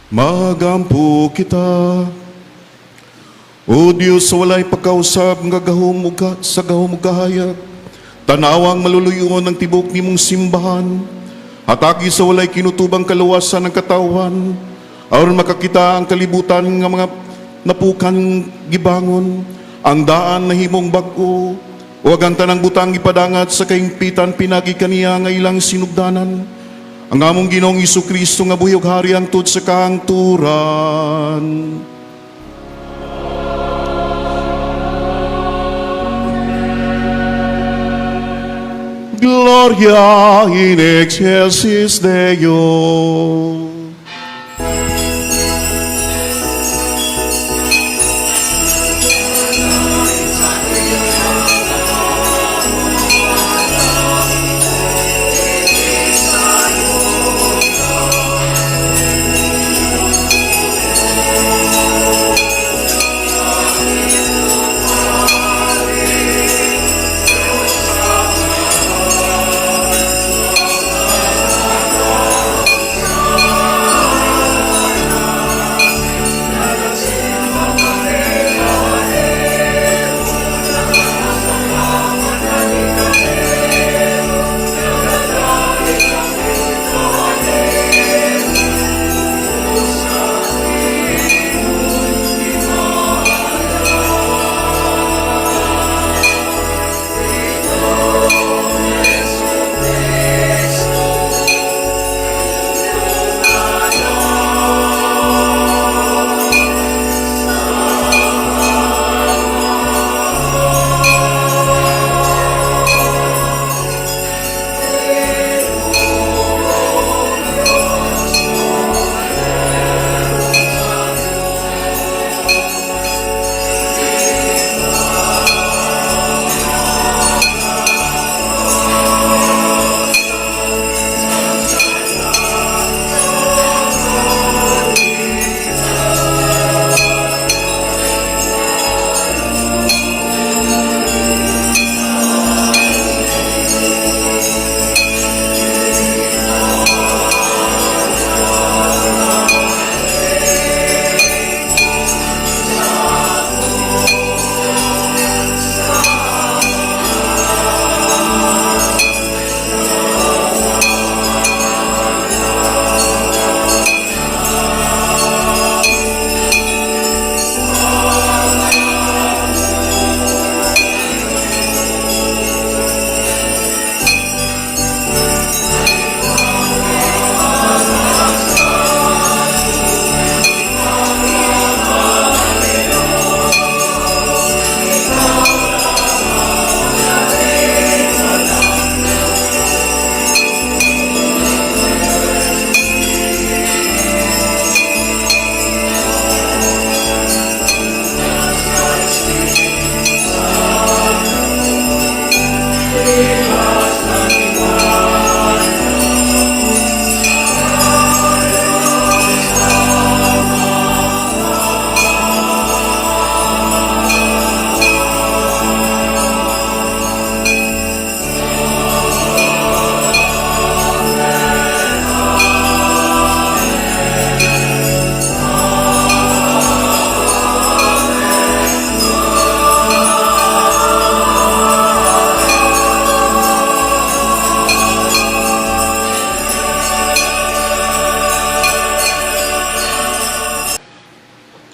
Magampo kita, O Diyos, sa walay pagkausap nga sa gahom ug kahayag, tanawang maluluyon ng tibok nimong simbahan, hatagi sa walay kinutubang kaluwasan ng katawan, aron makakita ang kalibutan nga mga napukan gibangon, ang daan na himong bag-o, huwag ang tanang butang ipadangat sa kaingpitan pinagi kaniya nga ilang sinugdanan, ang among Ginoong Jesu-Kristo nga buhiyog hari ang tud sa kahangturan. Gloria in excelsis Deo.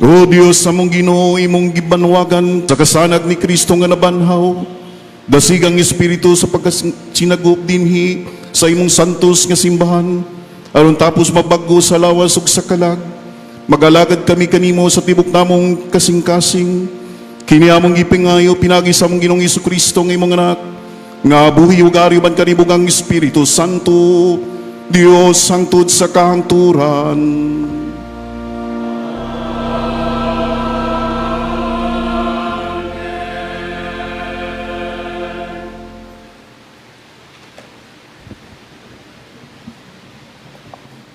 O Diyos, sa mong Ginoo imong gibanwagan sa kasanag ni Kristo nga nabanhaw, dasigang Espiritu sa pagkasinagop dinhi sa imong santos nga simbahan, aron tapos mabag-o sa lawas ug sa kalag, magalagad kami kanimo sa tibok namong kasing-kasing, kini among gipingayo pinagi sa mong Ginoong Jesu-Kristo nga imong anak, nga buhi ug ari man kanimo ang Espiritu Santo, Dios hangtod sa kahangturan.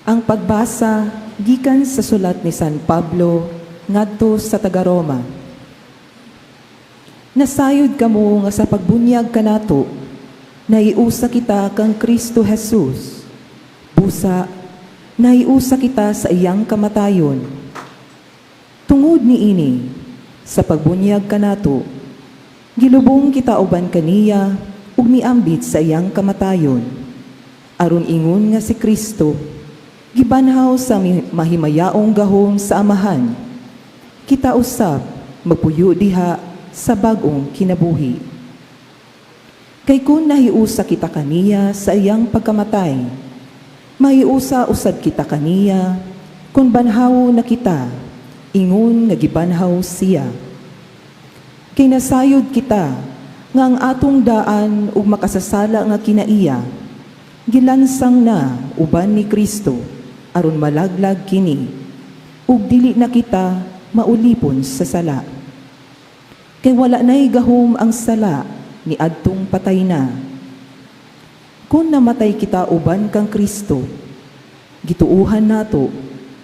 Ang pagbasa gikan sa sulat ni San Pablo ngadto sa taga-Roma. Nasayod kamo nga sa pagbunyag kanato, naiusa kita kang Kristo Jesus. Busa, Naiusa kita sa iyang kamatayon. Tungod ni ini, sa pagbunyag kanato, gilubong kita uban kaniya ug miambit sa iyang kamatayon. Aron ingon nga si Kristo, gibanhaw sa mahimayaong gahom sa amahan. Kita usab magpuyo diha sa bag-ong kinabuhi. Kay kun nahiusa kita kaniya sa iyang pagkamatay, mahiusa usab kita kaniya kun banhaw na kita, ingon nga gibanhaw siya. Kay nasayod kita nga ang atong daan ug makasasala nga kinaiya, gilansang na uban ni Kristo aron malaglag kini, ug dili na kita maulipon sa sala. Kay wala na'y gahom ang sala ni adtong patay na. Kung namatay kita uban kang Kristo, gituuhan nato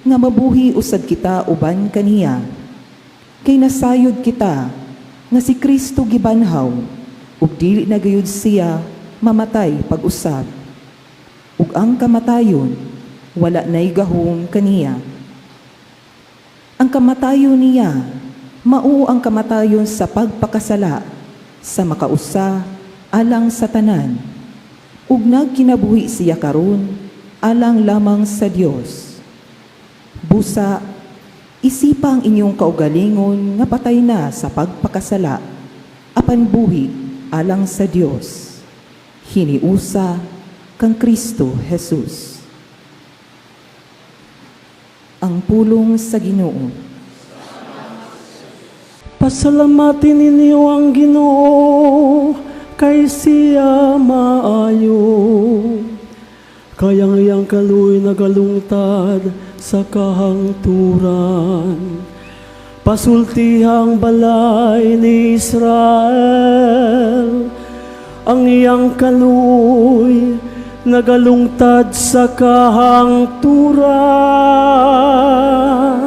nga mabuhi usad kita uban kaniya. Kay nasayod kita nga si Kristo gibanhaw ug dili na gayud siya mamatay pag-usab. Ug ang kamatayon wala na'y gahom kaniya. Ang kamatayon niya mao ang kamatayon sa pagpakasala sa makausa alang sa tanan, ug nagkinabuhi siya karon alang lamang sa Dios. Busa, isipa ang inyong kaugalingon nga patay na sa pagpakasala, apan buhi alang sa Dios. Hiniusa kang Kristo Jesus. Ang pulong sa Ginoo. Pasalamatin ninyo ang Ginoo, kay siya maayo. Kayang iyang kaluy nagalungtad sa kahangturan. Pasultihang balay ni Israel, ang iyang kaluy nagalungtad sa kahangturan.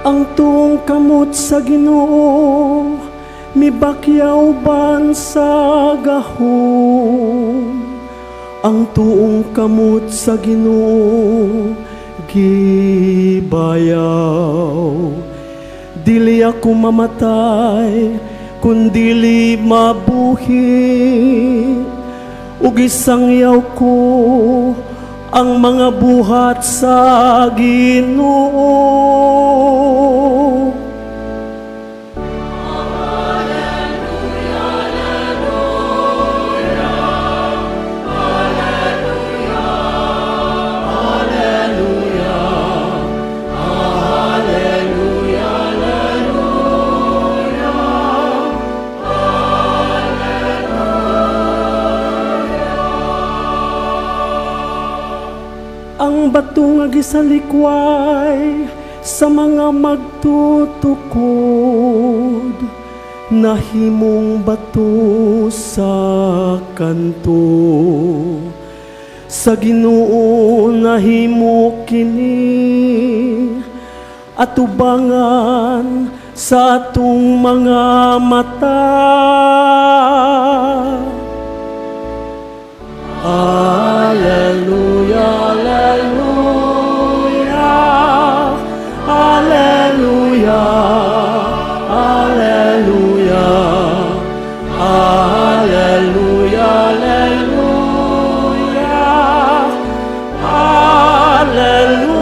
Ang tuong kamot sa Ginoo, mibakyaw ban sa gahom. Ang tuong kamot sa Ginoo, gibayaw. Dili ako mamatay, kun dili mabuhi. Ug isangyaw ko ang mga buhat sa Ginoo. Ang bato nga gisalikway sa mga magtutukod, nahimong bato sa kanto. Sa Ginoo nahimo kini, atubangan sa atong mga mata. Alleluia, alleluia, alleluia, alleluia, alleluia, alleluia, alleluia.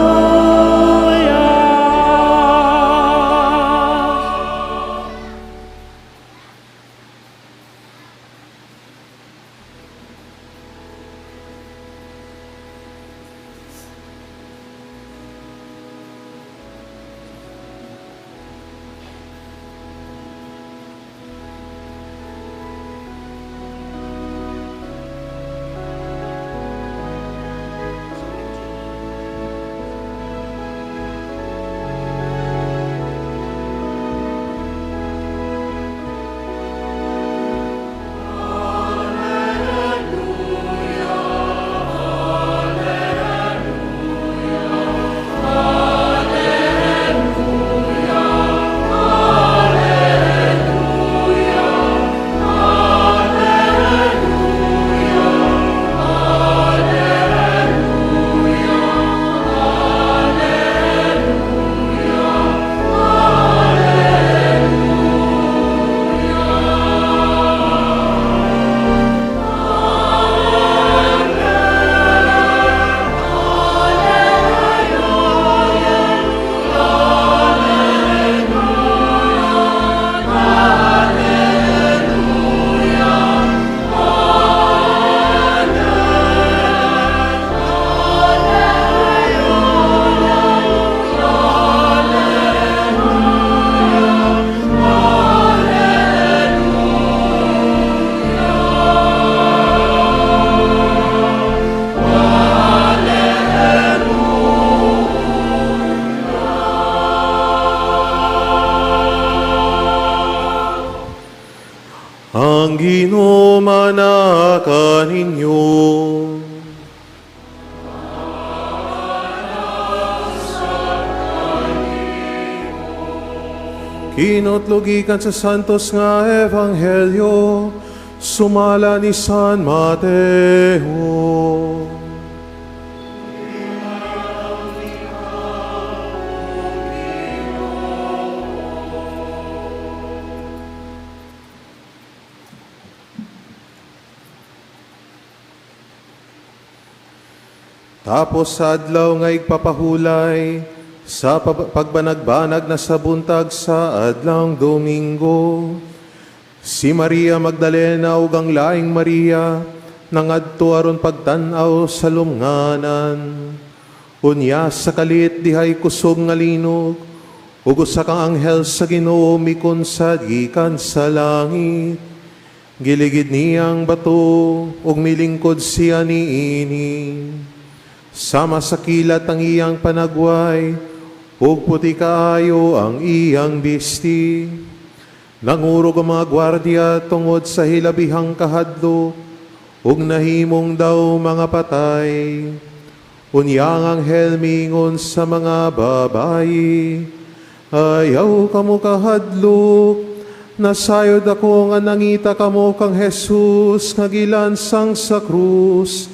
ang Ginoo manaka ninyo. Kinotlogikan sa santos nga ebanghelyo, sumala ni San Mateo. Tapos sa adlaw nga igpapahulay, sa pagbanagbanag na sa buntag sa adlang Domingo, si Maria Magdalena ug ang laing Maria nangadto aron pagtan-aw sa lumnganan. Unya sa kalit dihay kusog nga linog, ug usa kang anghel sa Ginoo mikon sa gikan sa langit. Giligid niyang bato ug milingkod siya niini. Sama sa kilat ang iyang panagway, ug puti kaayo ang iyang bisti. Nangurog ang mga gwardya tungod sa hilabihang kahadlok, ug nahimong daw mga patay. Unyang anghel mingon sa mga babayi, ayaw kamo kahadlok, nasayod ako nga nangita kamo kang Jesus nga gilansang sa krus.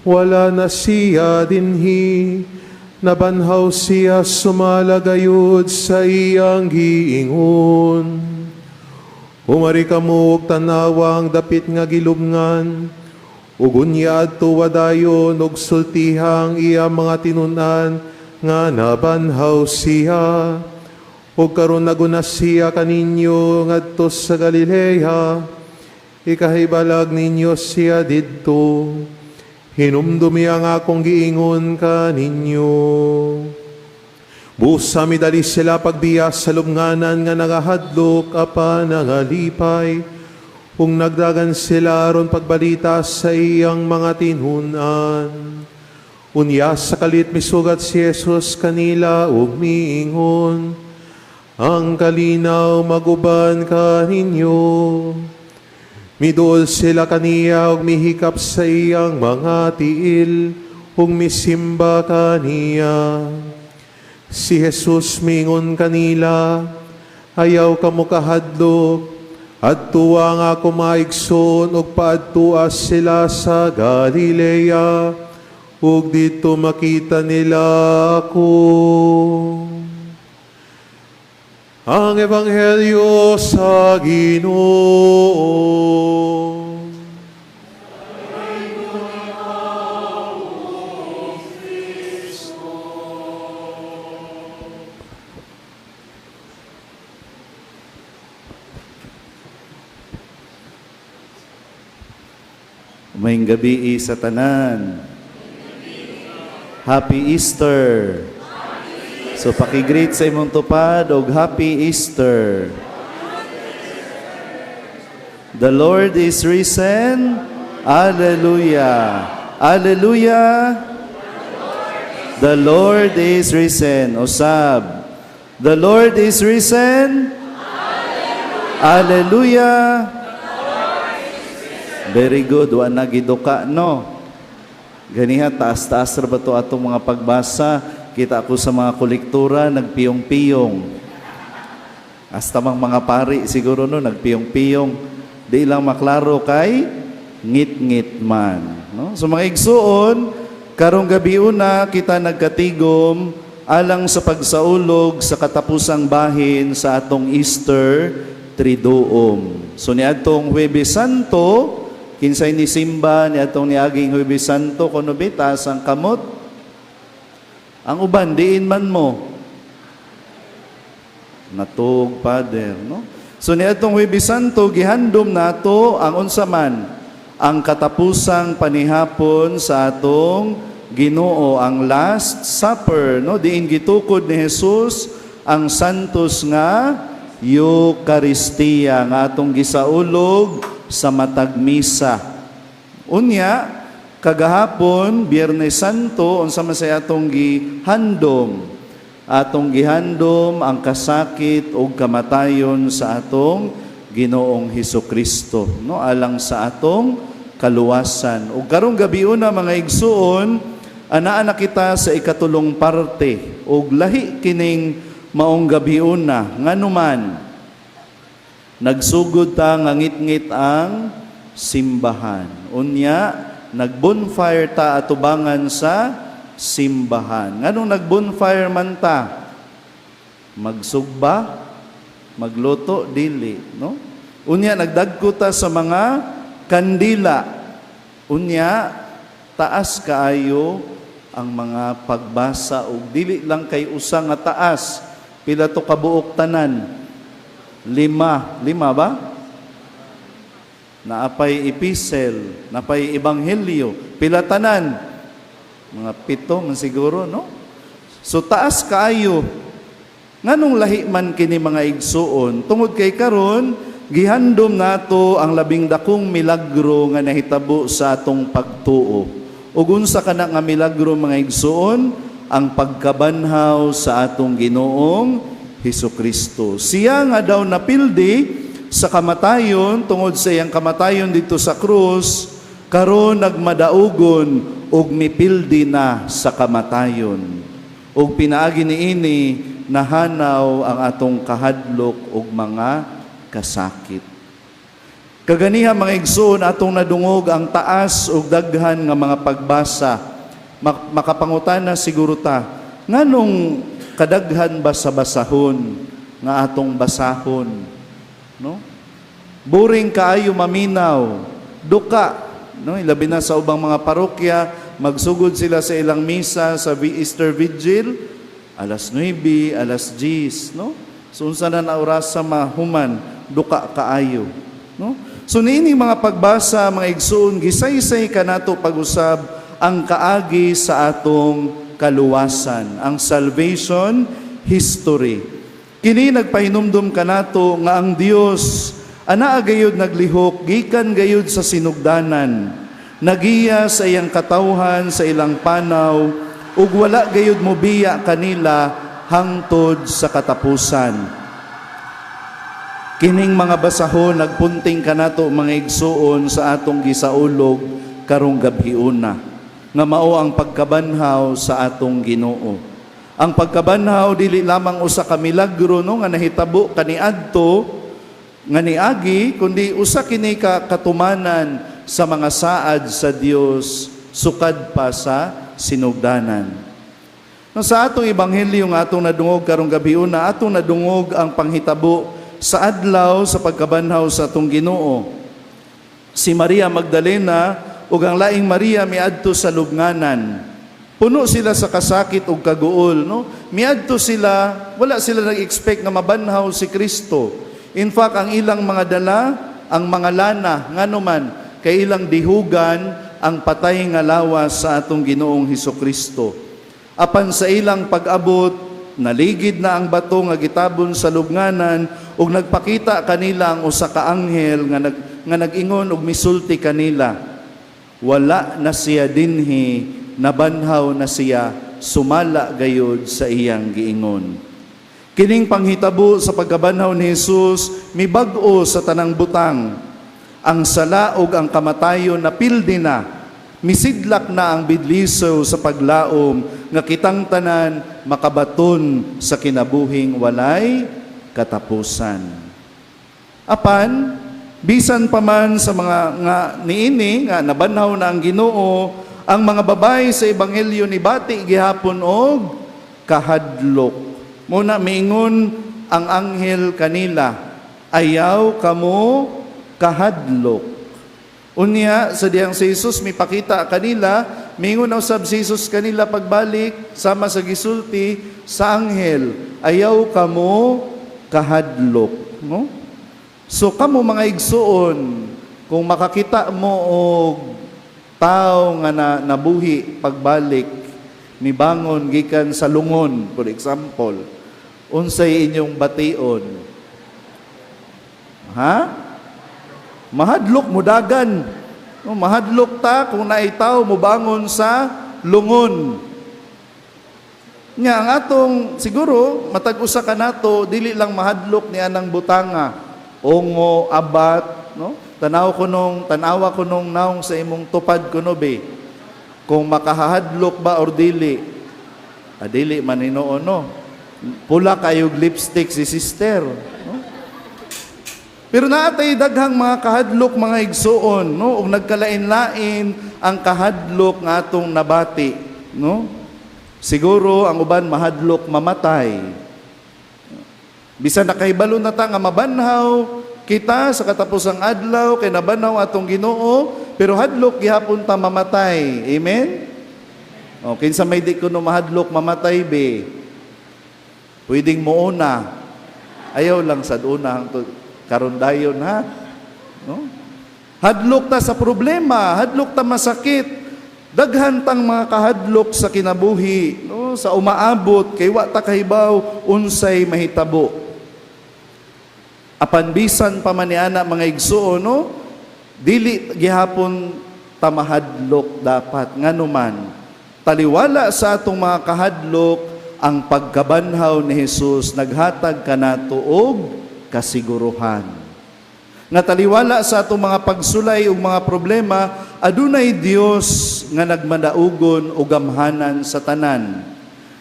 Wala na siya dinhi, nabanhaw siya sumalagayod sa iyang giingon. Umari kamo og tanawang dapit nga gilubngan, ug unya adto wadayon og sultihang iya mga tinunan nga nabanhaw siya. Ug karon naguna siya kaninyo ngadto sa Galilea, ikahibalag ninyo siya didto. Hinumdumi ang akong giingon kaninyo. Busa midali sila pagbiya sa lubnganan nga nagahadlok apan nangalipay, ug nagdagan sila aron pagbalita sa iyang mga tinunan. Unya sa kalit misugat si Jesus kanila ug miingon, ang kalinaw maguban kaninyo. Midol sila kaniya ug mihikap sa iyang mga tiil ug misimba kaniya. Si Jesus mingon kanila, ayaw kamo kahadlok, adtuwa nga ako maigsoon ug paadtua sila sa Galilea, ug dito makita nila ako. Ang Ebanghelyo sa Ginoo. Umayong gabi sa tanan. Happy Easter. So pakigreet sa imong tupad og Happy Easter. The Lord is risen. Alleluia. Alleluia. The Lord is risen. Usab. The Lord is risen. Alleluia. Very good. Wa na giduka, no? Ganiha, taas-taas ra ba ito atong mga pagbasa? Kita ako sa mga kolektura, nagpiyong-piyong. Hasta mga pari, siguro no, nagpiyong-piyong. Di lang maklaro kay ngit-ngit man. No? So mga igsuon, karong gabi una, kita nagkatigom alang sa pagsaulog sa katapusang bahin sa atong Easter Triduum. So niadtong Huwebes Santo, kinsay ni Simba ni atong niaging Huwebes Santo kuno bitas ang kamot. Ang uban diin man mo. Natug Father, no? So ni atong Huwebes Santo gihandom nato ang unsa man ang katapusang panihapon sa atong Ginoo, ang Last Supper, no? Diin gitukod ni Jesus ang santos nga Eucharistia nga atong gisaulog sa matag misa. Unya, kagahapon, Biyernes Santo, unsa man say atong gihandom? Atong gihandom ang kasakit o kamatayon sa atong Ginoong Hesukristo, no, alang sa atong kaluwasan. Ug karong gabi una mga igsuon, anaa na kita sa ikatulong parte ug lahi kining maong gabi una nganuman nagsugod ta nga ngit-ngit ang simbahan. Unya nagbonfire ta atubangan sa simbahan. Nganong nagbonfire man ta? Magsugba, magluto dili, no? Unya nagdagko ta sa mga kandila. Unya taas kaayo ang mga pagbasa ug dili lang kay usa nga taas, pila to kabuok tanan? 5 ba? Naapay epistle, naapay ebanghelyo, pila tanan? Mga 7 man siguro, no? So taas kaayo. Nganong lahi man kini mga igsuon, tungod kay karon gihandom nato ang labing dakong milagro nga nahitabo sa atong pagtuo. Ug unsa kana nga milagro mga igsuon? Ang pagkabanhaw sa atong Ginoong Hesukristo. Siya nga daw napildi sa kamatayon, tungod sa iyang kamatayon dito sa krus, karon nagmadaugon ug mipildi na sa kamatayon. Ug pinaagi niini nahanaw ang atong kahadlok ug mga kasakit. Kaganiha mga igsoon atong nadungog ang taas ug daghan nga mga pagbasa. Makapangutana siguro ta, nganong kadaghan ba sa basahon nga atong basahon? No? Boring kaayo maminaw, duka, no? Ilabi na sa ubang mga parokya, magsugod sila sa ilang misa sa Easter Vigil, alas 9, alas 10, no? So unsa na oras sa mahuman, duka kaayo, no? So niini mga pagbasa mga igsoon, gisaysay kanato pag-usab ang kaagi sa atong kaluwasan, ang salvation history. Kini nagpahinumdum kanato nga ang Dios anaa gayud naglihok gikan gayud sa sinugdanan, nagiya sa iyang katawhan sa ilang panaw ug wala gayud mobiya kanila hangtod sa katapusan. Kining mga basahon nagpunting kanato mga igsuon sa atong gisaulog karong gabhiuna nga mao ang pagkabanhaw sa atong Ginoo. Ang pagkabanhaw dili lamang usa ka milagro no nga nahitabo kaniadto nga niagi, kundi usa kini ka katumanan sa mga saad sa Dios sukad pa sa sinugdanan. No, sa atong ebanghelyo nga atong nadungog karong gabiuna, atong nadungog ang panghitabo sa adlaw sa pagkabanhaw sa atong Ginoo. Si Maria Magdalena ug ang laing Maria miadto sa lubnganan. Puno sila sa kasakit ug kaguol, no? Miadto sila, wala sila nag-expect nga mabanhaw si Kristo. In fact, ang ilang mga dala, ang mga lana, nganuman, kay ilang dihugan ang patay nga lawas sa atong Ginoong Hesukristo. Apan sa ilang pag-abot, naligid na ang bato nga gitabon sa lubnganan ug nagpakita kanila ang usa ka anghel nga nag-ingon ug misulti kanila. Wala na siya dinhi, nabanhaw na siya, sumala gayud sa iyang giingon. Kining panghitabo sa pagkabanhaw ni Jesus, mibag-o sa tanang butang. Ang sala ug ang kamatayon napildi na, misidlak na ang bidliso sa paglaom, nga kitang tanan makabaton sa kinabuhing walay katapusan. Apan, bisan pa man sa mga nga niini nga nabanhaw na ang Ginoo, ang mga babae sa ebanghelyo ni bati gihapon og kahadlok. Muna miingon ang anghel kanila, ayaw kamo kahadlok. Unya sa diyang si Jesus mipakita kanila, miingon na usab si Jesus kanila pagbalik sama sa gisulti sa anghel, ayaw kamo kahadlok, no? So kamo mga igsuon, kung makakita mo og tao nga nabuhi pagbalik nibangon gikan sa lungon, for example, unsay inyong bation? Ha? Mahadlok mo dagan. No, mahadlok ta kung naitaw mo bangon sa lungon. Nga ang atong siguro matag-usa ka nato dili lang mahadlok ni anang butanga. ongo, abat, no? Tanawa ko nung naong sa imong tupad kuno be. Kung makahadlok ba or dili. Dili man hinuon, no? Pula kayog lipstick si sister, no? Pero naatay daghang mga kahadlok mga igsuon, no? Ug nagkalain-lain ang kahadlok nga atong nabati, no? Siguro ang uban mahadlok mamatay. Bisan nakahibalo na ta nga mabanhaw kita sa katapusang adlaw kay nabanhaw atong Ginoo, pero hadlok gihapon ta mamatay. Amen. O kinsa may di kuno mahadlok mamatay be. Pwedeng muuna. Ayaw lang sad una hangtod karon dayon ha. No? Hadlok ta sa problema, hadlok ta masakit. Daghan tang mga kahadlok sa kinabuhi, no? Sa umaabot kay wa ta kahibaw unsay mahitabo. Apan bisan pa man niana mga igsuon, no? Dili gihapon tamahadlok dapat nganuman. Taliwala sa atong mga kahadlok ang pagkabanhaw ni Hesus naghatag kanato og kasiguruhan. Nga taliwala sa atong mga pagsulay ug mga problema, adunay Dios nga nagmadaugon og gamhanan sa tanan.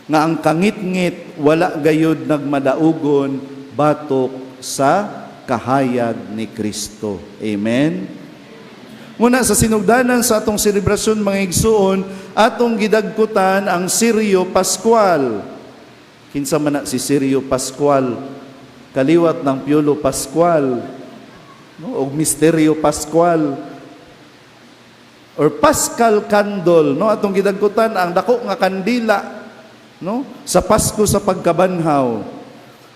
Nga ang kangit-ngit wala gayud nagmadaugon batok sa kahayag ni Kristo. Amen. Muna sa sinugdanan sa atong selebrasyon mga igsuon, atong gidagkutan ang Siryo Pascual. Kinsa man na si Siryo Pascual? Kaliwat ng Piolo Pascual, no? O Misteryo Pascual or Paschal Candle, no? Atong gidagkutan ang dako nga kandila, no? Sa Pasko sa pagkabanhaw.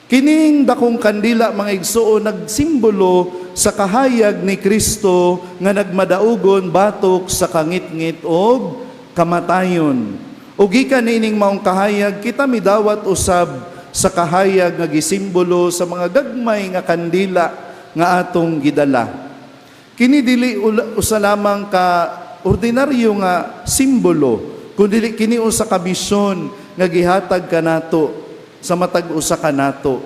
Kining dakong kandila mga igsuon nagsimbolo sa kahayag ni Kristo nga nagmadaugon batok sa kangit-ngit og kamatayon. Ug gikan niining maong kahayag kita midawat usab sa kahayag nga gisimbolo sa mga gagmay nga kandila nga atong gidala. Kini dili usa lamang ka ordinaryo nga simbolo, kundi kini usa ka bisyon nga gihatag kanato sa matag usa kanato.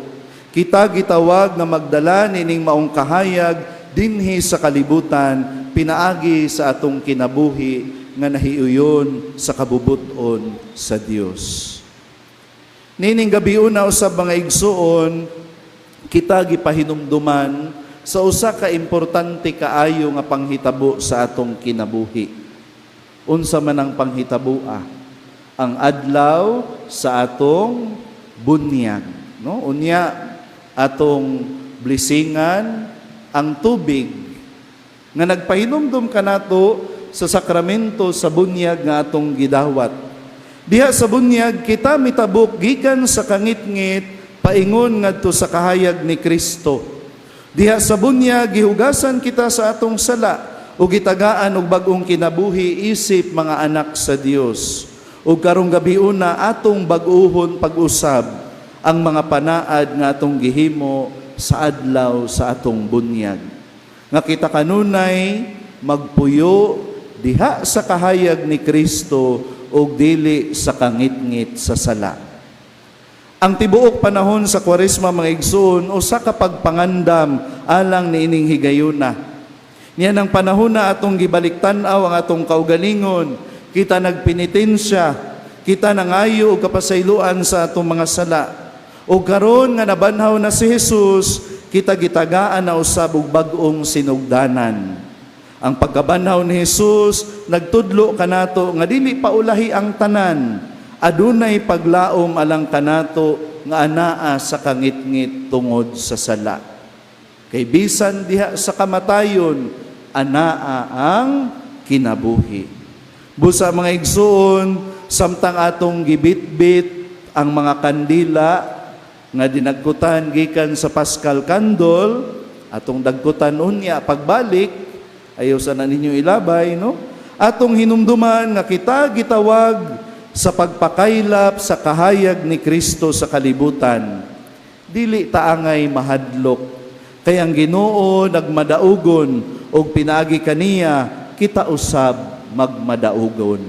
Kita gitawag nga magdala nining maong kahayag dinhi sa kalibutan pinaagi sa atong kinabuhi nga nahiuyon sa kabubuton sa Dios. Nining gabi una usab mga igsuon, kita gipahinumduman sa usa ka importante kaayo nga panghitabo sa atong kinabuhi. Unsa man ang panghitaboa? Ang adlaw sa atong bunyag, no? Unya atong blisingan ang tubig nga nagpahinumdum kanato sa sakramento sa bunyag nga atong gidawat. Diha sa bunyag kita mitabok gikan sa kangit-ngit paingon ngadto sa kahayag ni Kristo. Diha sa bunyag gihugasan kita sa atong sala ug gitagaan og bag-ong kinabuhi isip mga anak sa Dios. Ug karong gabi una atong bag-uhon pag-usab ang mga panaad nga atong gihimo sa adlaw sa atong bunyag. Nga kita kanunay magpuyo diha sa kahayag ni Kristo ug dili sa kangit-ngit sa sala. Ang tibuok panahon sa Kwaresma mga igsoon usa ka pagpangandam alang niining higayuna. Niyan ang panahon na atong gibaliktan-aw ang atong kaugalingon. Kita nagpenitensya, kita nangayo og kapasayloan sa atong mga sala. O karon nga nabanhaw na si Jesus, kita gitagaan na usab og bag-ong sinugdanan. Ang pagkabanhaw ni Jesus nagtudlo kanato nga dili paulahi ang tanan. Adunay paglaom alang kanato nga anaa sa kangit-ngit tungod sa sala. Kay bisan diha sa kamatayon, anaa ang kinabuhi. Busa mga igsuon, samtang atong gibit-bit ang mga kandila nga dinagkutan gikan sa Paschal Candle, atong dagkutan unya pagbalik, ayaw sana ninyo ilabay, no? Atong hinumduman nga kita gitawag sa pagpakaylap sa kahayag ni Kristo sa kalibutan. Dili taangay mahadlok, kay ang Ginoo nagmadaugon og pinaagi kaniya kita usab magmadaugon.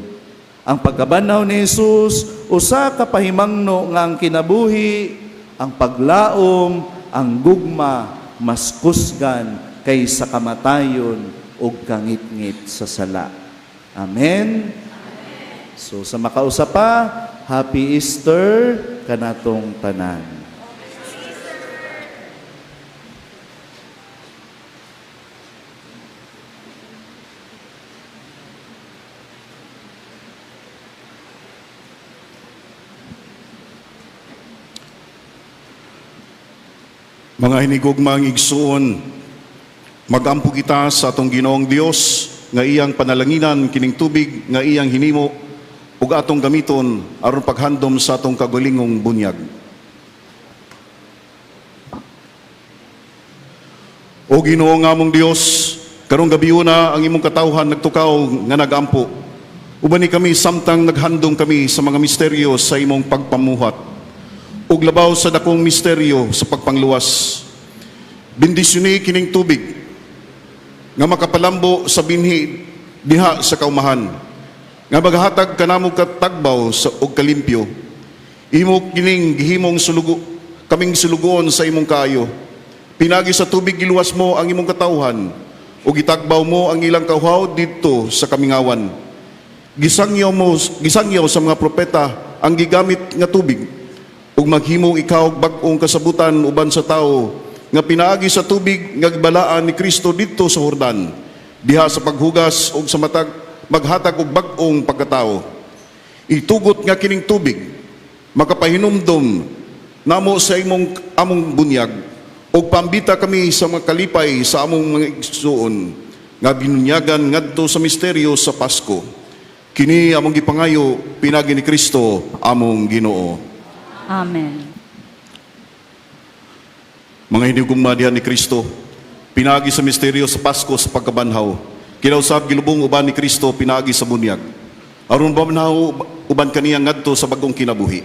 Ang pagkabanhaw ni Jesus usa ka pahimangno nga ang kinabuhi, ang paglaom, ang gugma mas kusgan kaysa kamatayon ug kangit-ngit sa sala. Amen. So sa makausapa, Happy Easter kanatong tanan. Mga hinigugmang igsuon, magampo kita sa atong Ginoong Dios nga iyang panalanginan kining tubig nga iyang hinimo ug atong gamiton aron paghandom sa atong kagulingong bunyag. O Ginoo nga among Dios, karong gabi na ang imong katawhan nagtukaw nga nagampo. Uban ni kami samtang naghandom kami sa mga misteryo sa imong pagpamuhat ug labaw sa dakong misteryo sa pagpangluwas. Bendisyoni kining tubig nga makapalambo sa binhi diha sa kaumahan, nga maghatag kanamo katagbaw sa og kalimpyo. Imo kining gihimong kaming sulugon sa imong kaayo. Pinagi sa tubig giluwas mo ang imong katawhan ug gitagbaw mo ang ilang kauhaw didto sa kamingawan. Gisangyaw sa mga propeta ang gigamit nga tubig ug maghimong ikaw og bag-ong kasabutan uban sa tao nga pinaagi sa tubig nga gibalaan ni Kristo didto sa Jordan diha sa paghugas ug sa maghatag og bag-ong pagkatao. Itugot nga kining tubig makapahinumdom namo sa among bunyag ug pambita kami sa mga kalipay sa among mga igsuon nga binunyagan ngadto sa misteryo sa Pasko. Kini among gipangayo pinagi ni Kristo among Ginoo. Amen. Mga hinigugma diha ni Kristo, pinagi sa misteryo sa Pasko sa pagkabanhaw. Kinausab gilubong uban ni Kristo pinagi sa bunyag. Aron banhaw uban kaniya ngadto sa bagong kinabuhi.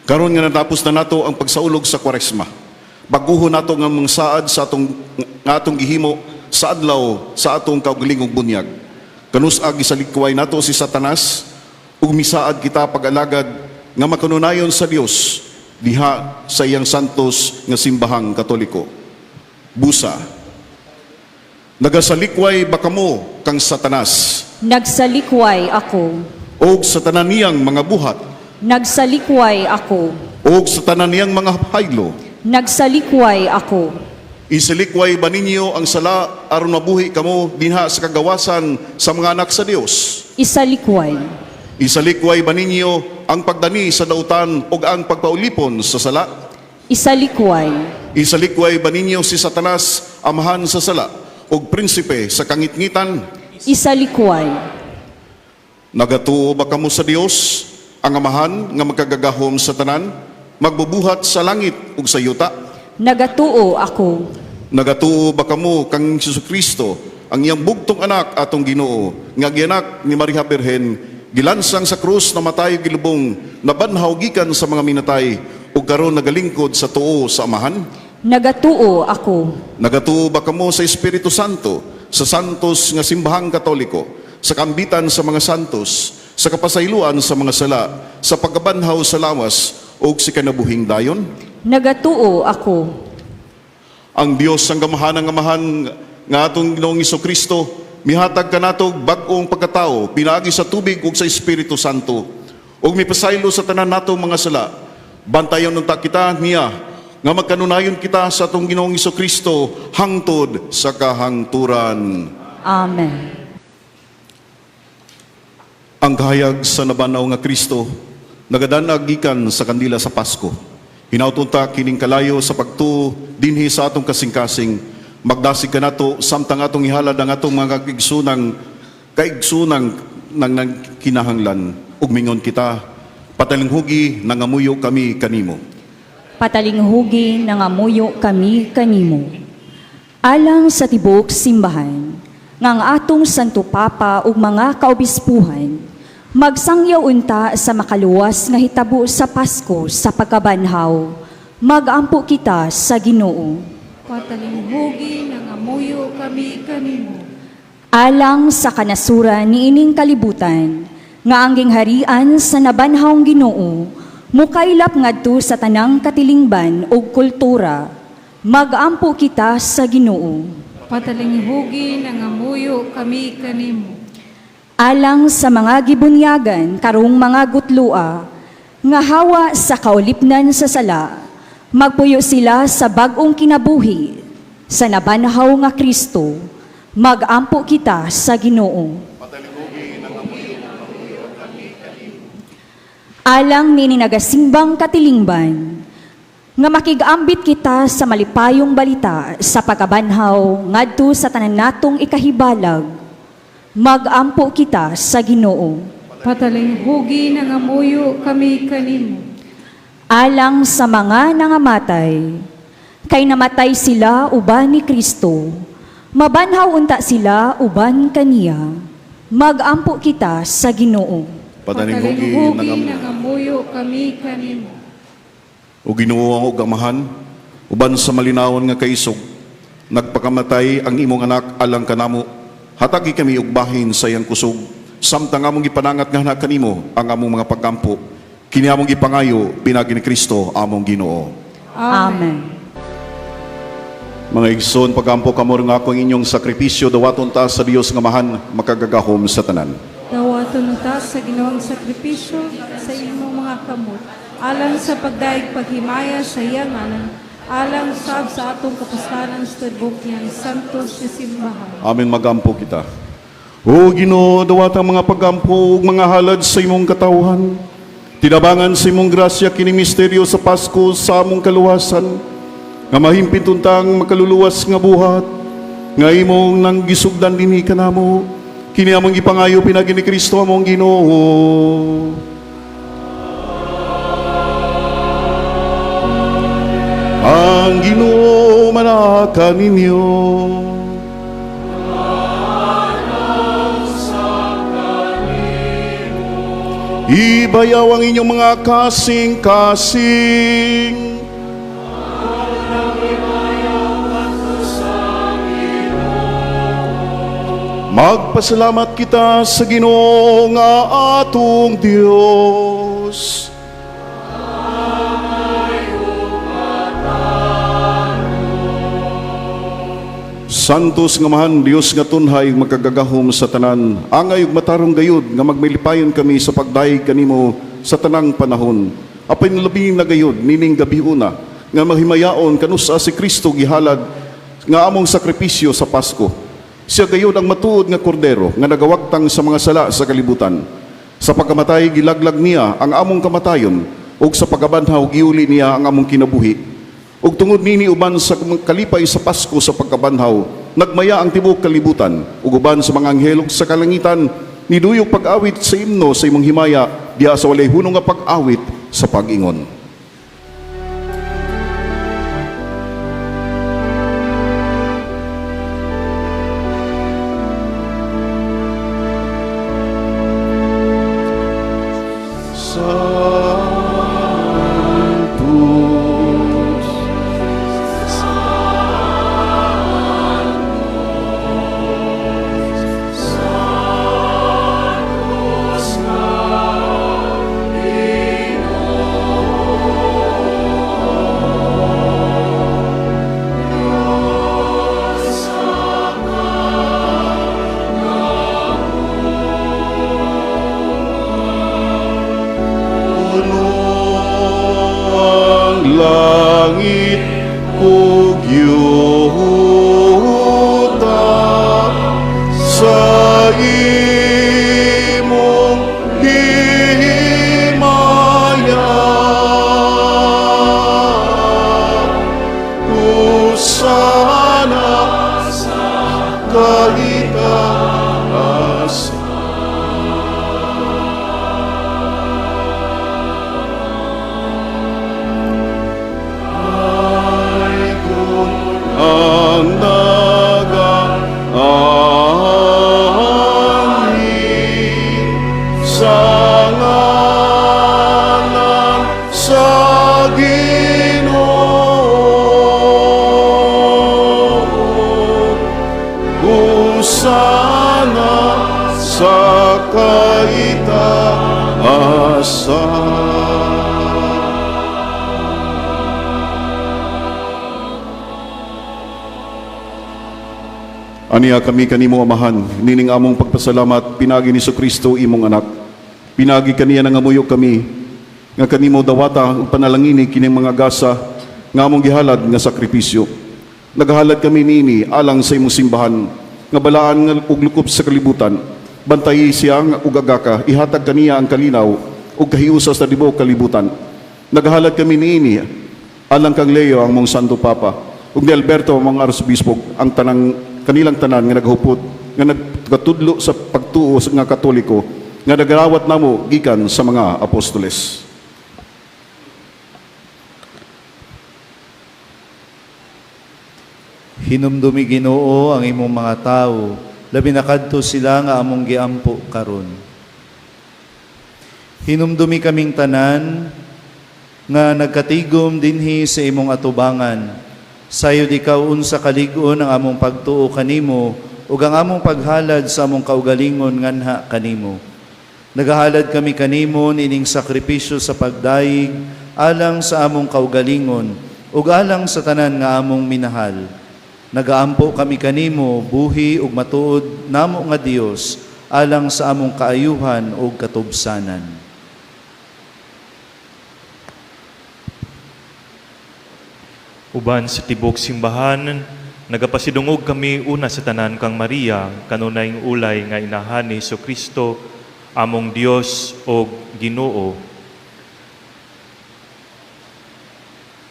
Karon nga natapos na nato ang pagsaulog sa Kwaresma. Baguhon nato nga mga saad sa atong gihimo sa adlaw sa atong kaugalingong bunyag. Kanus-ag gisalikway nato si Satanas ug misaad kita pag-alagad nga makanunayon sa Dios diha sa iyang santos nga simbahang Katoliko. Busa, nagasalikway ba kamo kang Satanas? Nagsalikway ako. Og sa tanan niyang mga buhat? Nagsalikway ako. Og sa tanan niyang mga haylo? Nagsalikway ako. Isalikway ba ninyo ang sala aron mabuhi kamo dinha sa kagawasan sa mga anak sa Dios? Isalikway. Isalikway ba ninyo ang pagdani sa dautan ug ang pagpaulipon sa sala? Isalikway. Isalikway ba ninyo si Satanas, amahan sa sala ug prinsipe sa kangitngitan? Isalikway. Nagatuo ba kamo sa Dios, ang amahan nga magkagagahom sa tanan, magbubuhat sa langit ug sa yuta? Nagatuo ako. Nagatuo ba kamo kang Jesucristo, ang iyang bugtong anak atong Ginoo, nga gianak ni Maria Birhen, gilansang sa krus na matay gilubong, nabanhaw gikan sa mga minatay, ug karon nagalingkod sa tuo sa amahan? Nagatuo ako. Nagatuo ba kamo sa Espiritu Santo, sa santos nga simbahang Katoliko, sa kambitan sa mga santos, sa kapasayloan sa mga sala, sa pagkabanhaw sa lawas, ug si kanabuhing dayon? Nagatuo ako. Ang Dios ang gamahanang amahan nga atong Ginoong Kristo, mihatag kanatog bag-ong pagkatao, pinagi sa tubig ug sa Espiritu Santo, ug mipasaylo sa tanan natong mga sala. Bantayon unta kita niya, nga magkanunayon kita sa atong Ginoong Kristo hangtod sa kahangturan. Amen. Ang kahayag sa nabanaw nga Kristo, nagadanag gikan sa kandila sa Pasko. Hinautunta kining kalayo sa pagtuo dinhi sa atong kasing-kasing, magdasig kanato samtang atong ihalad ang atong mga kaigsunang nang kinahanglan, ug mingon kita, patalinghugi nangamuyo kami kanimo. Patalinghugi nangamuyo kami kanimo. Alang sa tibok simbahan, ngang atong Santo Papa ug mga kaobispuhan, magsangyaw unta sa makaluwas nga hitabo sa Pasko sa pagkabanhaw, magampo kita sa Ginoo. Patalinghugi nangamuyo kami kanimo. Alang sa kanasuran ni ining kalibutan, nga ang gingharian sa nabanhawng Ginoo, mukailap ngadto sa tanang katilingban ug kultura, Magampo kita sa Ginoo. Patalinghugi nga amuyo kami kanimo. Alang sa mga gibunyagan karong mga gutlua, nga hawa sa kaulipnan sa sala, magpuyo sila sa bagong kinabuhi, sa nabanhaw nga Kristo, magampo kita sa Ginoo. Alang nini nagasimbang katilingban, nga makigambit kita sa malipayong balita sa pagkabanhaw ngadto sa tanan natong ikahibalag, magampo kita sa Ginoo. Patalinghugi nga amuyo kami kanimo. Alang sa mga nangamatay, kay namatay sila uban ni Kristo, mabanhaw unta sila uban kaniya, magampo kita sa Ginoo. Patalinghugi nga amuyo kami kanimo. O Ginoo ang ugamahan, uban sa malinawon nga kaisog, nagpakamatay ang imong anak alang kanamo, hatagi kami ugbahin sa iyang kusog, samtang among gipanangat nga anak kanimo ang among mga pagkampo, kini among gipangayo, pinagi ni Kristo among Ginoo. Amen. Mga igsoon, pagkampo kamor nga ako ang inyong sakripisyo, dawaton ta sa Dios nga mahan, makagagahom sa tanan. Dawaton ta sa Ginoong sakripisyo sa imong mga kamot. Alang sa pagdaig paghimaya sa iyang ngalan, alang sa atong kapustanan sa tibok niyang santos si simbahan. Amen, magampo kita. O Ginoo, dawatang mga paggampo ug mga halad sa imong katawhan. Tinabangan sa imong grasya kini misteryo sa Pasko sa among kaluwasan, nga mahimpit untang makaluluwas nga buhat, nga imong nang gisugdan dinhi kanamo, kini among gipangayo pinagi ni Kristo among Ginoo. Ang Ginoo manaka ninyo. Ibayaw ang inyong mga kasing-kasing. Magpasalamat kita sa Ginoo nga atong Dios. Santos nga mahan, Dios nga tunhay magkagagahom sa tanan, angay ug matarong gayud nga magmilipayon kami sa pagdaig kanimo sa tanang panahon. Apay labi na gayud nining gabi una nga mahimayaon kanusa si Kristo gihalad nga among sakripisyo sa Pasko. Siya gayud ang matuod nga kordero nga nagawagtang sa mga sala sa kalibutan. Sa pagkamatay gilaglag niya ang among kamatayon, ug sa pagkabanhaw giuli niya ang among kinabuhi. Ug tungod nini uban sa kalipay sa Pasko sa pagkabanhaw, nagmaya ang tibuok kalibutan, ug uban sa mga anghel ug sa kalangitan, niduyog pag-awit sa imno sa imong himaya, diha sa walay hunong nga pag-awit sa pag-ingon. Langit ug yuta sa imong himaya, usana sa kalitaas. Ang nag-aangin sa ngalan sa Ginoo, usana sa kaitaasan. Aniya kami kanimo amahan, nining among pagpasalamat, pinagi ni Kristo imong anak. Pinagi kaniya nga ngamuyo kami, nga kanimo dawata ug panalangini kining mga gasa, nga among gihalad nga sakripisyo. Nagahalad kami niini alang sa imong simbahan, nga balaan nga ug lukob sa kalibutan. Bantayi siya nga ug agaka, ihatag kaniya ang kalinaw ug kahiusa sa tibuok kalibutan. Nagahalad kami niini alang kang Leo ang mong Santo Papa, ug ni Alberto ang mga arsobispo, ang kanilang tanan nga naghupot, nga nagkatudlo sa pagtuo nga Katoliko, nga nagarawat namo gikan sa mga apostoles. Hinumdumi Ginoo ang imong mga tao, labi na kadto sila nga among giampo karon. Hinumdumi kaming tanan nga nagkatigom dinhi sa imong atubangan. Sayod ikaw unsa kalig-on ang among pagtuo kanimo ug ang among paghalad sa among kaugalingon nganha kanimo. Nagahalad kami kanimo nining sakripisyo sa pagdaig alang sa among kaugalingon ug alang sa tanan nga among minahal. Nagaampo kami kanimo buhi ug matuod namo nga Dios alang sa among kaayuhan ug katubsanan. Uban sa tibok simbahan, nagapasidungog kami una sa tanan kang Maria, kanunayng ulay nga inahan ni Kristo, among Dios o Ginoo.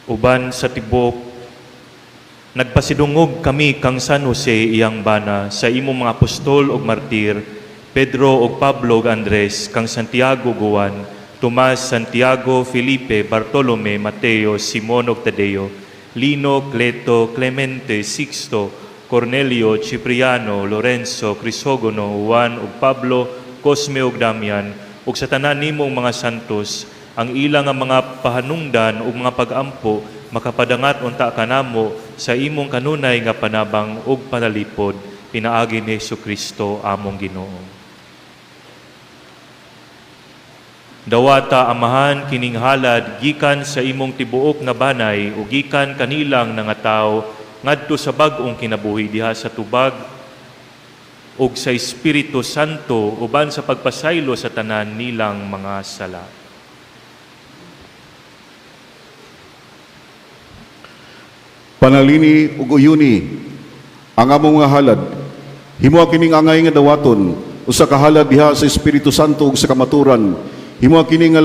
Uban sa tibok, nagpasidungog kami kang San Jose iyang bana sa imong mga apostol ug martir, Pedro ug Pablo ug Andres, kang Santiago Juan, Tomas, Santiago, Felipe, Bartolome, Mateo, Simon ug Tadeo, Lino, Cleto, Clemente, Sixto, Cornelio, Cipriano, Lorenzo, Crisogono, Juan ug Pablo, Cosme ug Damian, ug sa tanan nimong mga santos, ang ilang nga mga pahanungdan ug mga pag-ampo makapadangat unta kanamo sa imong kanunay nga panabang ug panalipod, pinaagi ni Kristo among Ginoo. Dawata amahan kining halad gikan sa imong tibuok nga banay ug gikan kanilang nga tawo ngadto sa bag-ong kinabuhi diha sa tubag ug sa Espiritu Santo uban sa pagpasaylo sa tanan nilang mga sala. Panalini ug uyuni ang among nga halad, himo kining angay nga dawaton usa ka halad diha sa Espiritu Santo ug sa kamaturan. Himo kini nga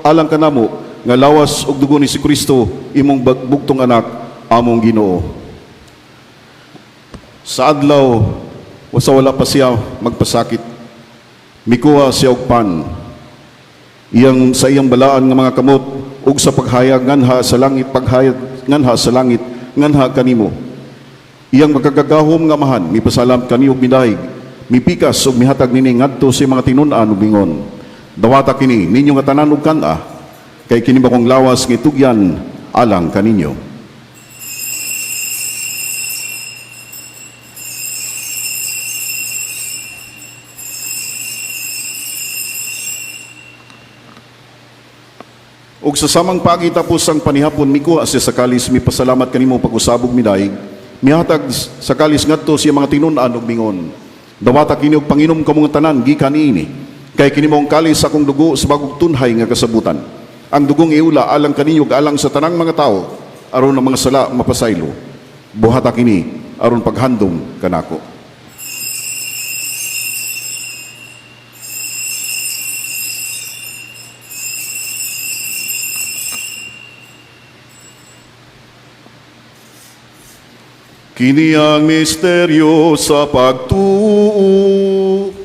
alang kanamo nga lawas og dugo ni Kristo imong bugtong anak among Ginoo. Sa adlaw usa wala pa siya magpasakit, mikuha siya og pan sa iyang balaan nga mga kamot ug sa paghayag nganha sa langit, paghayag nganha sa langit nganha kanimo. Iyang magkagagahom nga mahan mipasalam kani og midayeg, mipikas ug mihatag nini ngadto sa mga tinun-an ug bingon. Dawata kini ninyo nga tanan ug kan-a, kay kini bakong lawas nga itugyan alang kaninyo. Ug sa samang pagitapos ang panihapon mikuha siya sa kalis, mipasalamat kanimo pag-usabog midayeg, mihatag sa kalis ngadto siya mga tinun-an ug bingon. Dawata kini og panginom kamo nga tanan gikan niini. Kay kini mong kalis akong dugo sa bagong tunhay nga kasabutan. Ang dugong iula alang kaninyo alang sa tanang mga tao aron ang mga sala mapasaylo. Buhata kini aron paghandom kanako. Kini ang misteryo sa pagtuo.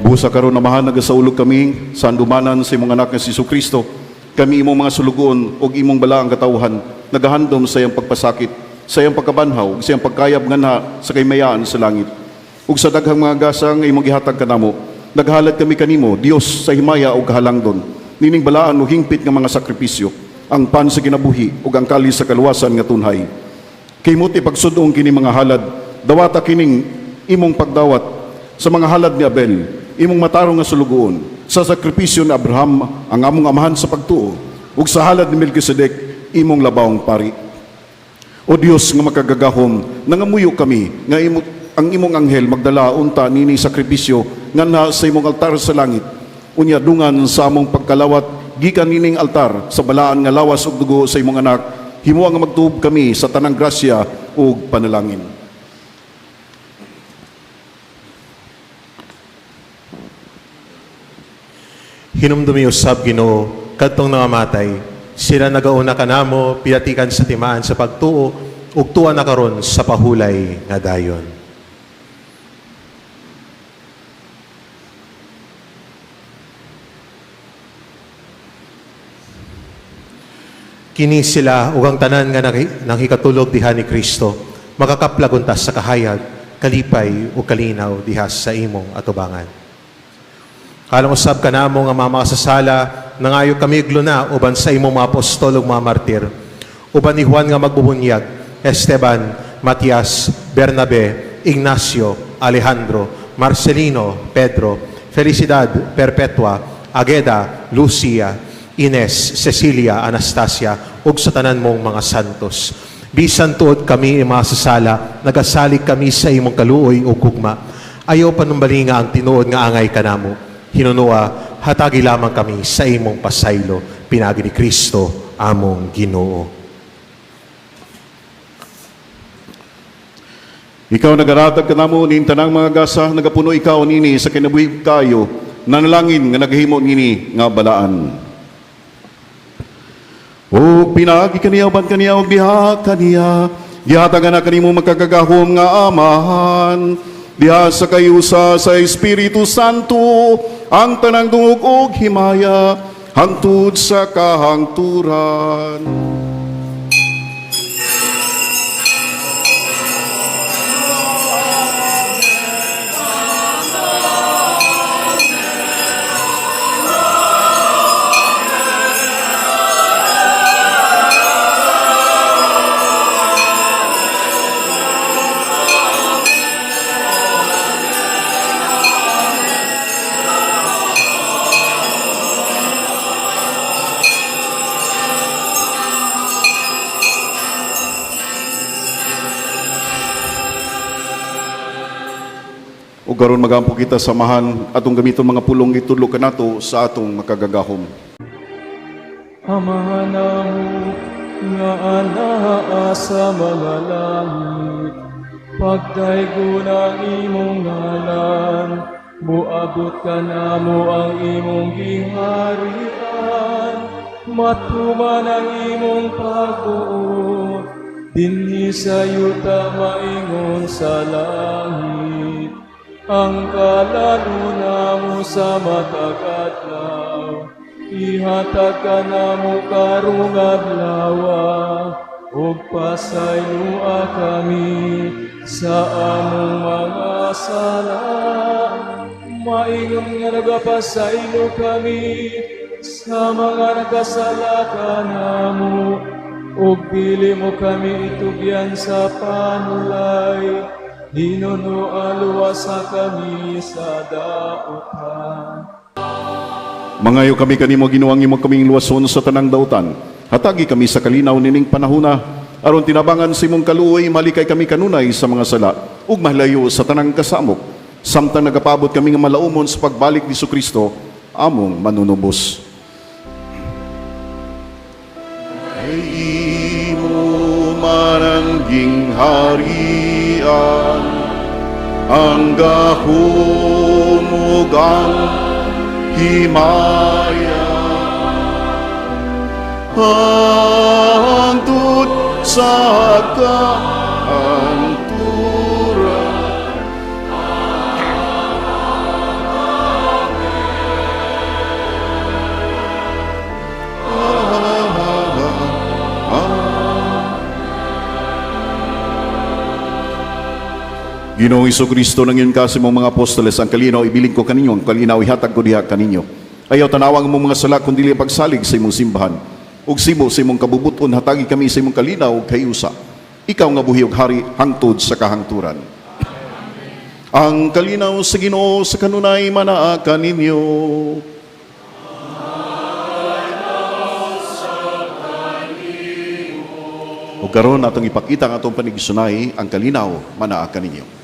Busa karon na mahal nagasaulog kami sa andumanan sa imong anak nga si Kristo. Kami imong mga sulugon ug imong balaang katawhan nagahandom sa iyang pagpasakit sa iyang pagkabanhaw, ug sa iyang pagkayab nga na sa kaymayaan sa langit. Ug sa daghang mga gasang imong gihatag kanamo, naghalad kami kanimo, Dios sa himaya ug kahalangdon, nining balaan o hingpit nga mga sakripisyo, ang pan sa kinabuhi ug ang kalis sa kaluwasan nga tunhay. Kay mo'y pagsudong kini mga halad, dawata kining imong pagdawat sa mga halad ni Abel, imong matarong nga sulugoon, sa sakripisyo ni Abraham, ang among amahan sa pagtuo, ug sa halad ni Melkisedek, imong labawang pari. O Dios nga makagagahom, nangamuyo kami nga ang imong anghel magdala unta nini sakripisyo nga na sa imong altar sa langit. Unya dungan sa among pagkalawat gikan nining altar sa balaan nga lawas ug dugo sa imong anak, himuwa nga magtuob kami sa tanang grasya ug panalangin. Hinumdumi usab Ginoo kadtong nangamatay, sila nagauna kanamo pilatikan sa timaan sa pagtuo ug tuwa na karon sa pahulay nga dayon. Kini sila ug ang tanan nga nang hikatulog diha ni Kristo, makakaplaguntas sa kahayag, kalipay ug kalinaw diha sa imong atubangan. Kalang usab kanamo nga mga makasasala, nangayo kami igluna uban sa imong mga apostol ug mga martir, uban ni Juan nga magbubunyag, Esteban, Matias, Bernabe, Ignacio, Alejandro, Marcelino, Pedro, Felicidad, Perpetua, Ageda, Lucia, Ines, Cecilia, Anastasia, ug sa tanan mong mga santos. Bisan tuod kami mga sasala, nagasalig kami sa imong kaluoy o kugma. Ayaw panumbali nga ang tinuod nga angay kanamo. Hinunua, hatagi lamang kami sa imong pasaylo, pinagi ni Kristo, among Ginoo. Ikaw nagaratag kanamo nin tanang mga gasa, nagapuno ikaw nini sa kinabuhi kayo, nanalangin nga naghimo nini nga balaan. O pinagi kaniya uban kaniya og diha kaniya, gihatagan na kanimo magkagagahom nga amahan, diha sa kayusa sa Espiritu Santo, ang tanang dungog og himaya, hangtod sa kahangturan. O garon magampo kita samahan atong gamiton mga pulong itudlo kanato sa atong makagagahom. Amahan namo nga anaa sa mga langit, pagdaygon ang imong ngalan, muabot ka namo ang imong giharian, matuman ang imong pagbuot, dinhi sa yuta maingon sa langit. Ang kalaluna mo sa matagadlaw, ihatag ka na mo karong adlawa, ug pasaylua kami sa among mga sala. Maingon nga nagapasaylo kami sa mga nagkasala ka namo, ug dili mo kami itugyan sa panulay. Dinuno aluwasa kami sa dautan. Mangayo kami kanimo ginuang imo kaming luwason sa tanang dautan. Hatagi kami sa kalinaw nining panahona, aron tinabangan sa imong kaluoy, malikay kami kanunay sa mga sala, ug mahilayo sa tanang kasamok. Samtang nagapabot kami nga malaumon sa pagbalik ni Jesucristo, among manunubos. Ay imo manangging harian, ang gahumugang himaya, hangtod sa kaanturan. Ginoong Kristo nang yun kasi mong mga apostoles, ang kalinaw ibiling ko kaninyo, ang kalinaw ihatag ko diha kaninyo. Ayaw tanawang mong mga sala kundi pagsalig sa imong simbahan. Ug simo sa imong kabubuton hatagi kami sa imong kalinaw ug kayusa. Ikaw nga buhi ug hari hangtod sa kahangturan. Ang kalinaw sa Ginoo sa kanunay manaa kaninyo. O karon atong ipakita ang atong panigsunay ang kalinaw manaa kaninyo.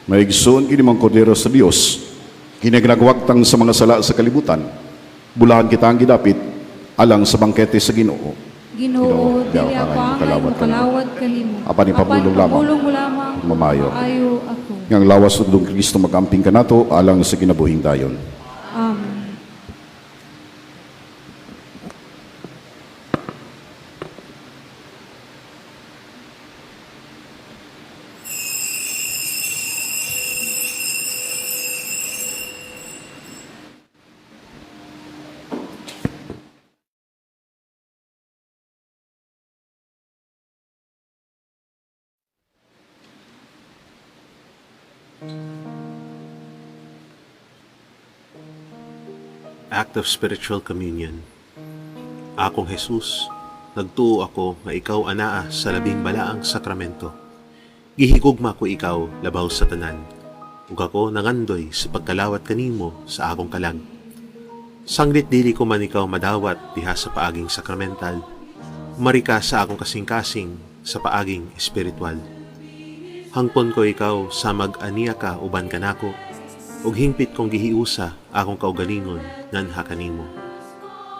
Maigsoon kini mga kordero sa Dios, kinagnagwagtang sa mga sala sa kalibutan, bulahan kita ang gidapit, alang sa bangkete sa Ginoo. Ginoo, Diyaw dili ka ako ngayon, ang kalawat ka kalawat kalimo. Apan ipabulong lamang. Ipabulong mo lamang. Mamayo. Ayo ako. Yang lawas ng Kristo magamping ka nato, alang sa kinabuhing dayon. Amen. Act of Spiritual Communion. Akong Jesus, nagtuo ako nga ikaw anaa sa labing balaang sakramento. Gihigugma ko ikaw labaw sa tanan, ug ako nangandoy sa pagkalawat kanimo sa akong kalag. Sanglit dili ko man ikaw madawat diha sa paaging sakramental, marika sa akong kasing-kasing sa paaging espiritual. Hangpon ko ikaw sa mag-aniya ka uban kanako, ug hingpit kong gihiusa akong kaugalingon nganha kanimo.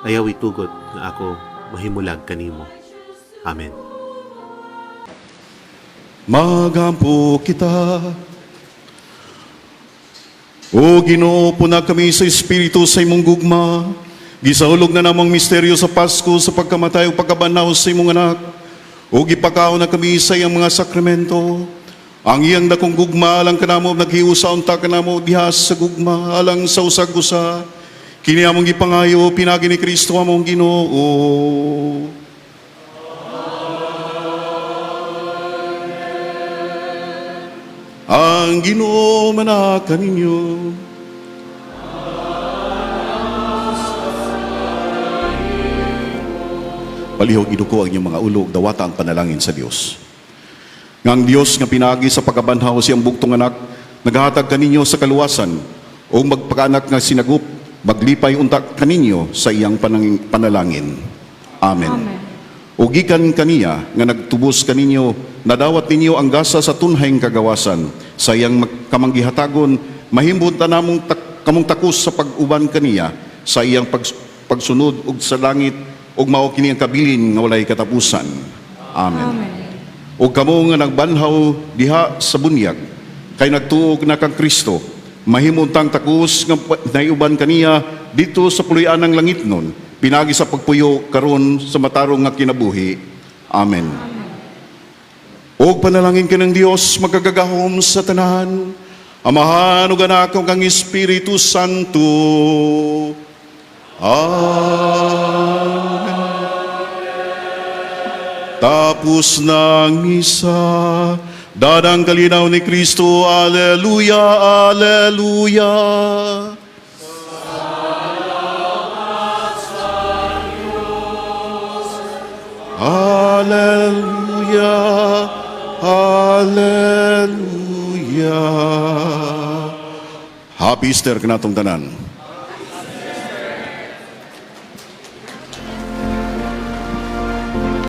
Ayaw itugot nga ako mahimulag kanimo. Amen. Magampo kita. O Ginoo, puna kami sa Espiritu sa imong gugma. Gisaulog na namang misteryo sa Pasko sa pagkamatay o pagkabanaw sa imong anak. O gipakaw na kami sa iyang mga sakramento. Ang iyang dakong gugma alang kanamo naghiusa unta kanamo diha sa gugma alang sa usag-usa. Kini among gipangayo pinagi ni Kristo among Ginoo. Ang Ginoo manaa kaninyo. Palihog iduko ang inyong mga ulog, dawata ang panalangin sa Dios. Nga ang Dios nga pinagi sa pagkabanhaw siyang bugtong anak, naghatag kaninyo sa kaluwasan, o magpakaanak nga sinagup, maglipay untak kaninyo sa iyang panalangin. Amen. Amen. O gikan kaniya nga nagtubos kaninyo, nadawat ninyo ang gasa sa tunhayng kagawasan, sa iyang kamanggihatagon, mahimbot na namong kamong takos sa pag-uban kaniya, sa iyang pagsunod ug sa langit, ug mao kini ang kabilin nga walay katapusan. Amen. Amen. O kamo nga nagbanhaw diha sa bunyag, kay nagtuog na kang Kristo, mahimuntang takos nga naiuban kaniya dito sa puloy-an ng langit nun, pinagi sa pagpuyo karon sa matarong nga kinabuhi. Amen. O panalangin ka ng Diyos, magagagahom sa tanan, Amahan ug Anak ug kang Espiritu Santo. Amen. Tapos ng misa, dadang kalinaw ni Kristo. Alleluia, alleluia. Alleluia, alleluia. Happy Easter kanatong tanan.